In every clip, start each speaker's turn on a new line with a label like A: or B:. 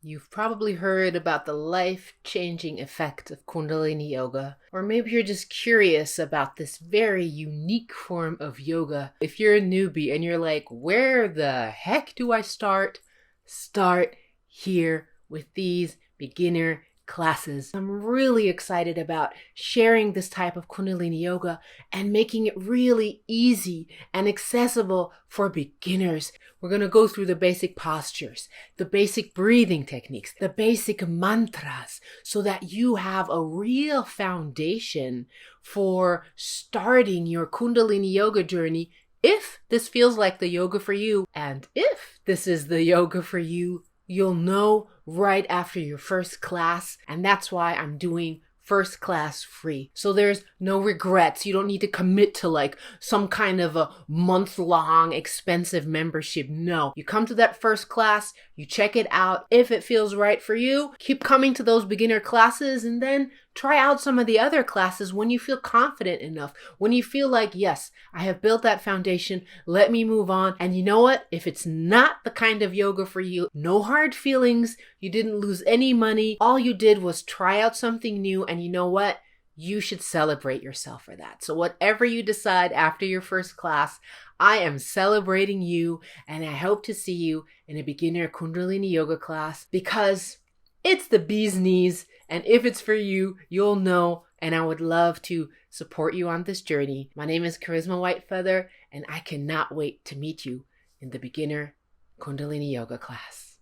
A: You've probably heard about the life-changing effect of Kundalini Yoga, or maybe you're just curious about this very unique form of yoga. If you're a newbie and you're like, where the heck do I start? Start here with these beginner classes. I'm really excited about sharing this type of Kundalini Yoga and making it really easy and accessible for beginners. We're going to go through the basic postures, the basic breathing techniques, the basic mantras, so that you have a real foundation for starting your Kundalini Yoga journey if this feels like the yoga for you. And if this is the yoga for you, you'll know right after your first class, and that's why I'm doing first class free. So there's no regrets. You don't need to commit to like some kind of a month-long expensive membership. No, you come to that first class, you check it out. If it feels right for you, keep coming to those beginner classes and then try out some of the other classes when you feel confident enough, when you feel like, yes, I have built that foundation, let me move on. And you know what? If it's not the kind of yoga for you, no hard feelings, you didn't lose any money, all you did was try out something new, and you know what? You should celebrate yourself for that. So whatever you decide after your first class, I am celebrating you, and I hope to see you in a beginner Kundalini Yoga class because it's the bee's knees, and if it's for you, you'll know, and I would love to support you on this journey. My name is Charisma Whitefeather, and I cannot wait to meet you in the beginner Kundalini Yoga class.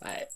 A: Bye.